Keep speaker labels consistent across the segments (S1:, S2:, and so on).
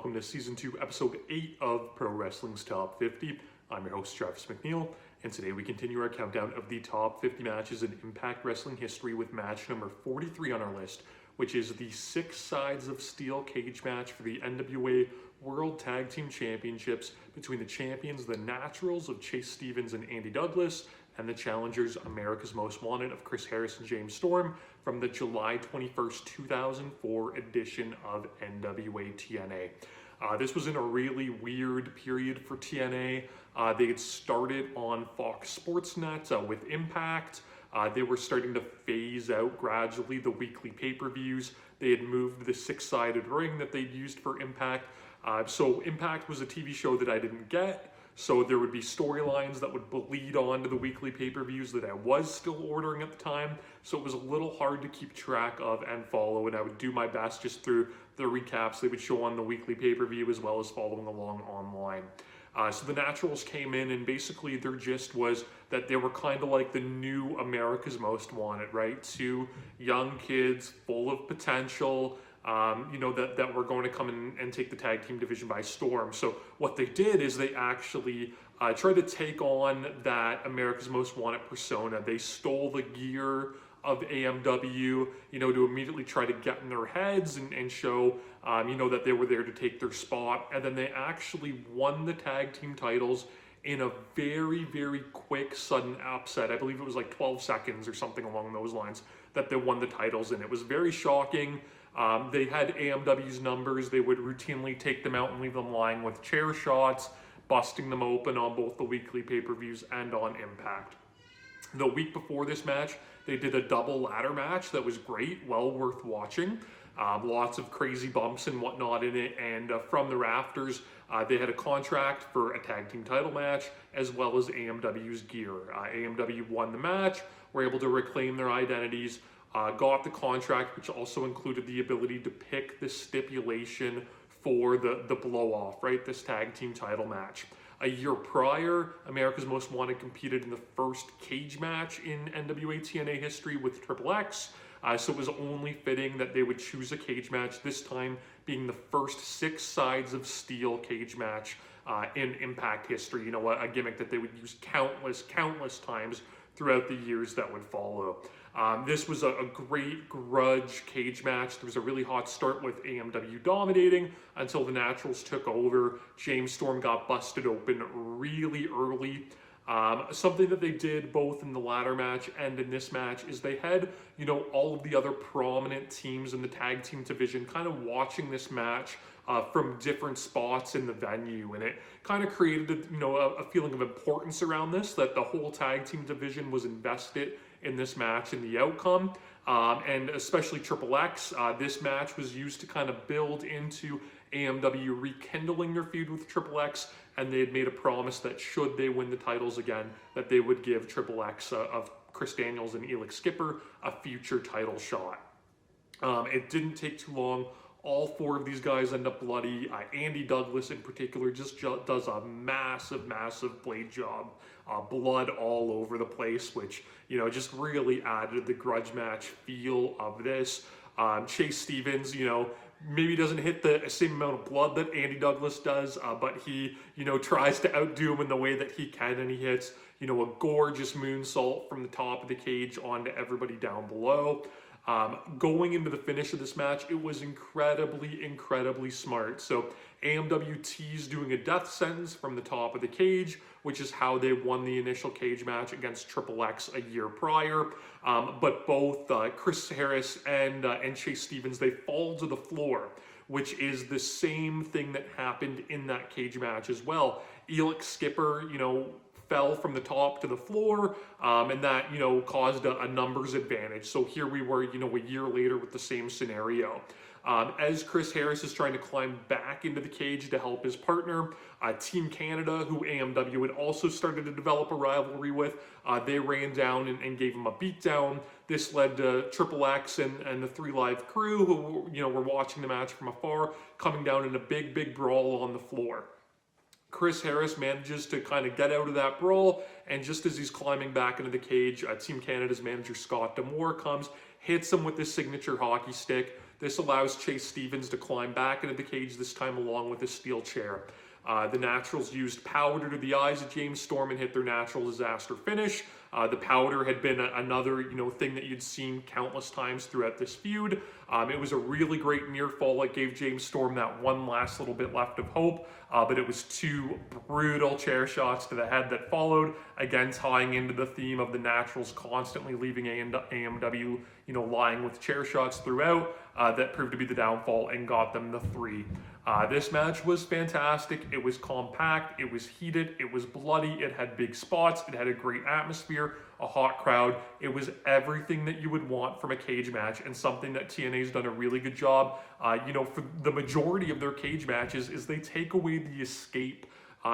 S1: welcome to Season 2, Episode 8 of Pro Wrestling's Top 50. I'm your host, Travis McNeil, and today we continue our countdown of the top 50 matches in Impact Wrestling history with match number 43 on our list, which is the 6 sides of steel cage match for the NWA World Tag Team Championships between the champions, the Naturals of Chase Stevens and Andy Douglas, and the challengers, America's Most Wanted of Chris Harris and James Storm, from the July 21st, 2004 edition of NWA-TNA. This was in a really weird period for TNA. They had started on Fox Sports Net with Impact. They were starting to phase out gradually the weekly pay-per-views. They had moved the 6-sided ring that they'd used for Impact. So Impact was a TV show that I didn't get. So there would be storylines that would bleed on to the weekly pay-per-views that I was still ordering at the time. So it was a little hard to keep track of and follow, and I would do my best just through the recaps they would show on the weekly pay-per-view as well as following along online. So the Naturals came in, and basically their gist was that they were kind of like the new America's Most Wanted, right? 2 young kids full of potential, that were going to come in and take the tag team division by storm. So what they did is they actually tried to take on that America's Most Wanted persona. They stole the gear of AMW, to immediately try to get in their heads and show, that they were there to take their spot. And then they actually won the tag team titles in a very, very quick, sudden upset. I believe it was like 12 seconds or something along those lines that they won the titles in. It was very shocking. They had AMW's numbers. They would routinely take them out and leave them lying with chair shots, busting them open on both the weekly pay-per-views and on Impact. The week before this match, they did a double ladder match that was great, well worth watching. Lots of crazy bumps and whatnot in it, and from the rafters, they had a contract for a tag team title match, as well as AMW's gear. AMW won the match, were able to reclaim their identities, got the contract, which also included the ability to pick the stipulation for the blow-off, right? This tag team title match. A year prior, America's Most Wanted competed in the first cage match in NWA-TNA history with Triple X. So it was only fitting that they would choose a cage match, this time being the first 6 sides of steel cage match in Impact history. A gimmick that they would use countless times throughout the years that would follow. This was a great grudge cage match. There was a really hot start with AMW dominating until the Naturals took over. James Storm got busted open really early. Something that they did both in the ladder match and in this match is they had, all of the other prominent teams in the tag team division kind of watching this match from different spots in the venue, and it kind of created, a feeling of importance around this, that the whole tag team division was invested in this match and the outcome, and especially Triple X. This match was used to kind of build into AMW rekindling their feud with Triple X, and they had made a promise that should they win the titles again, that they would give Triple X of Chris Daniels and Elix Skipper a future title shot. It didn't take too long. All 4 of these guys end up bloody. Andy Douglas in particular just does a massive blade job. Blood all over the place, which, just really added the grudge match feel of this. Chase Stevens, maybe doesn't hit the same amount of blood that Andy Douglas does, but he, tries to outdo him in the way that he can, and he hits, a gorgeous moonsault from the top of the cage onto everybody down below. Going into the finish of this match, it was incredibly smart. So AMW teased doing a death sentence from the top of the cage, which is how they won the initial cage match against Triple X a year prior. But both Chris Harris and Chase Stevens, they fall to the floor, which is the same thing that happened in that cage match as well. Elix Skipper, fell from the top to the floor, and that, caused a numbers advantage. So here we were, a year later with the same scenario. As Chris Harris is trying to climb back into the cage to help his partner, Team Canada, who AMW had also started to develop a rivalry with, they ran down and gave him a beatdown. This led to Triple X and the 3 Live crew, who were watching the match from afar, coming down in a big brawl on the floor. Chris Harris manages to kind of get out of that brawl, and just as he's climbing back into the cage, Team Canada's manager Scott D'Amore comes, hits him with his signature hockey stick, This allows Chase Stevens to climb back into the cage, this time along with a steel chair. The Naturals used powder to the eyes of James Storm and hit their natural disaster finish. The powder had been another, thing that you'd seen countless times throughout this feud. It was a really great near fall that gave James Storm that one last little bit left of hope, but it was two brutal chair shots to the head that followed, again tying into the theme of the Naturals constantly leaving AMW, lying with chair shots throughout. That proved to be the downfall and got them the 3. This match was fantastic. It was compact, it was heated, it was bloody, it had big spots, it had a great atmosphere, a hot crowd. It was everything that you would want from a cage match, and something that TNA's done a really good job. For the majority of their cage matches is they take away the escape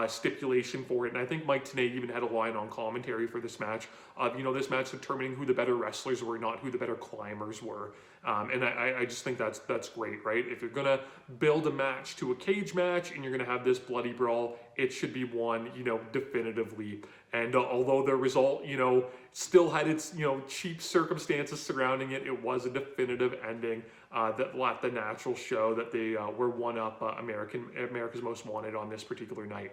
S1: stipulation for it. And I think Mike Tenay even had a line on commentary for this match of, this match determining who the better wrestlers were, not who the better climbers were. And I just think that's great, right? If you're going to build a match to a cage match and you're going to have this bloody brawl, it should be won, definitively. And although the result, still had its, cheap circumstances surrounding it, it was a definitive ending that let the Naturals show that they were one-up America's Most Wanted on this particular night.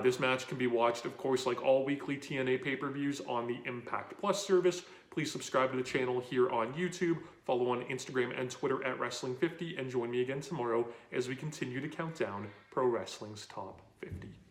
S1: This match can be watched, of course, like all weekly TNA pay-per-views on the Impact Plus service. Please subscribe to the channel here on YouTube, follow on Instagram and Twitter at Wrestling50, and join me again tomorrow as we continue to count down Pro Wrestling's Top 50.